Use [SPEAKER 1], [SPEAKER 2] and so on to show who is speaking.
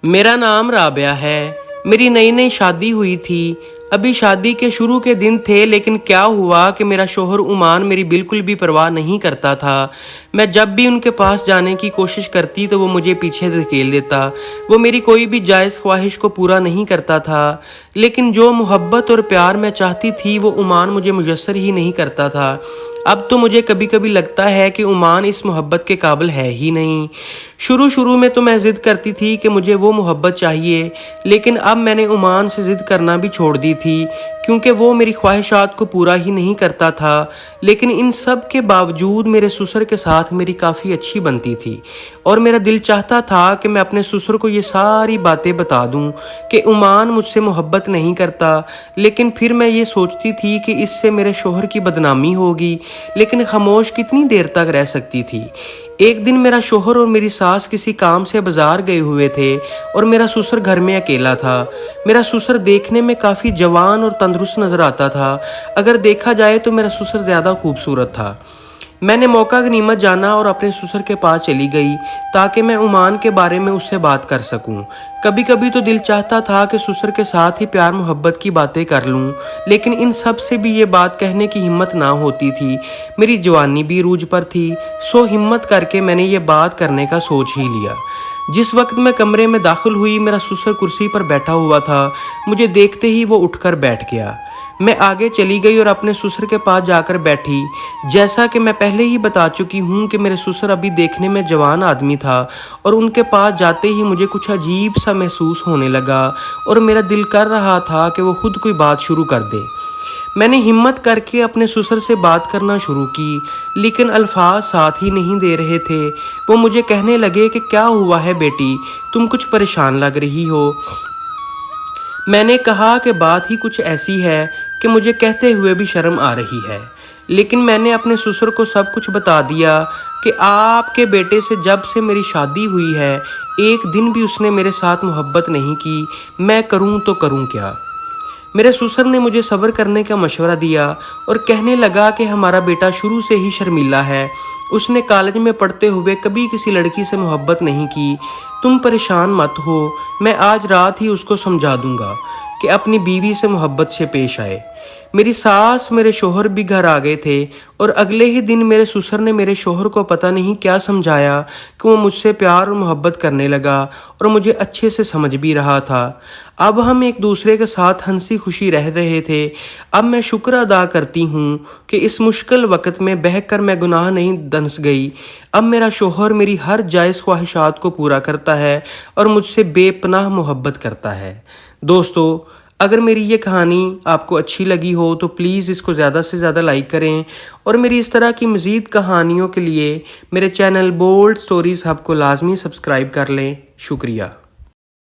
[SPEAKER 1] मेरा नाम राबिया है। मेरी नई नई शादी हुई थी। अभी शादी के शुरू के दिन थे, लेकिन क्या हुआ कि मेरा शोहर उमान मेरी बिल्कुल भी परवाह नहीं करता था। मैं जब भी उनके पास जाने की कोशिश करती तो वो मुझे पीछे धकेल देता। वो मेरी कोई भी जायज़ ख्वाहिश को पूरा नहीं करता था। लेकिन जो मोहब्बत और प्यार मैं चाहती थी वो उमान मुझे मुयस्सर ही नहीं करता था। अब तो मुझे कभी कभी लगता है कि उमान इस मोहब्बत के काबिल है ही नहीं। शुरू में तो मैं ज़िद करती थी कि मुझे वो मोहब्बत चाहिए, लेकिन अब मैंने उमान से ज़िद करना भी छोड़ दी थी, क्योंकि वो मेरी ख्वाहिशात को पूरा ही नहीं करता था। लेकिन इन सब के बावजूद मेरे ससुर के साथ मेरी काफ़ी अच्छी बनती थी, और मेरा दिल चाहता था कि मैं अपने ससुर को ये सारी बातें बता दूं कि उमान मुझसे मोहब्बत नहीं करता। लेकिन फिर मैं ये सोचती थी कि इससे मेरे शोहर की बदनामी होगी, लेकिन खामोश कितनी देर तक रह सकती थी। एक दिन मेरा शोहर और मेरी सास किसी काम से बाजार गए हुए थे और मेरा ससुर घर में अकेला था। मेरा ससुर देखने में काफ़ी जवान और तंदुरुस्त नज़र आता था। अगर देखा जाए तो मेरा ससुर ज़्यादा खूबसूरत था। मैंने मौका गनीमत जाना और अपने ससुर के पास चली गई ताकि मैं उमान के बारे में उससे बात कर सकूं। कभी कभी तो दिल चाहता था कि ससुर के साथ ही प्यार मोहब्बत की बातें कर लूं, लेकिन इन सब से भी ये बात कहने की हिम्मत ना होती थी। मेरी जवानी भी रूज पर थी, सो हिम्मत करके मैंने ये बात करने का सोच ही लिया। जिस वक्त मैं कमरे में दाखिल हुई, मेरा ससुर कुर्सी पर बैठा हुआ था। मुझे देखते ही वो उठकर बैठ गया। मैं आगे चली गई और अपने ससुर के पास जाकर बैठी। जैसा कि मैं पहले ही बता चुकी हूँ कि मेरे ससुर अभी देखने में जवान आदमी था, और उनके पास जाते ही मुझे कुछ अजीब सा महसूस होने लगा और मेरा दिल कर रहा था कि वो खुद कोई बात शुरू कर दे। मैंने हिम्मत करके अपने ससुर से बात करना शुरू की, लेकिन अल्फाज साथ ही नहीं दे रहे थे। वो मुझे कहने लगे कि क्या हुआ है बेटी, तुम कुछ परेशान लग रही हो। मैंने कहा कि बात ही कुछ ऐसी है कि मुझे कहते हुए भी शर्म आ रही है। लेकिन मैंने अपने ससुर को सब कुछ बता दिया कि आपके बेटे से जब से मेरी शादी हुई है, एक दिन भी उसने मेरे साथ मोहब्बत नहीं की। मैं करूं तो करूं क्या। मेरे ससुर ने मुझे सब्र करने का मशवरा दिया और कहने लगा कि हमारा बेटा शुरू से ही शर्मीला है। उसने कॉलेज में पढ़ते हुए कभी किसी लड़की से मोहब्बत नहीं की। तुम परेशान मत हो, मैं आज रात ही उसको समझा दूंगा कि अपनी बीवी से मोहब्बत से पेश आए। मेरी सास, मेरे शोहर भी घर आ गए थे, और अगले ही दिन मेरे ससुर ने मेरे शोहर को पता नहीं क्या समझाया कि वो मुझसे प्यार और मोहब्बत करने लगा, और मुझे अच्छे से समझ भी रहा था। अब हम एक दूसरे के साथ हंसी खुशी रह रहे थे। अब मैं शुक्र अदा करती हूँ कि इस मुश्किल वक्त में बहकर मैं गुनाह नहीं दंस गई। अब मेरा शोहर मेरी हर जायज़ ख्वाहिशात को पूरा करता है और मुझसे बेपनाह मोहब्बत करता है। दोस्तों, अगर मेरी ये कहानी आपको अच्छी लगी हो तो प्लीज़ इसको ज़्यादा से ज़्यादा लाइक करें, और मेरी इस तरह की मज़ीद कहानियों के लिए मेरे चैनल बोल्ड स्टोरीज़ हब को लाजमी सब्सक्राइब कर लें। शुक्रिया।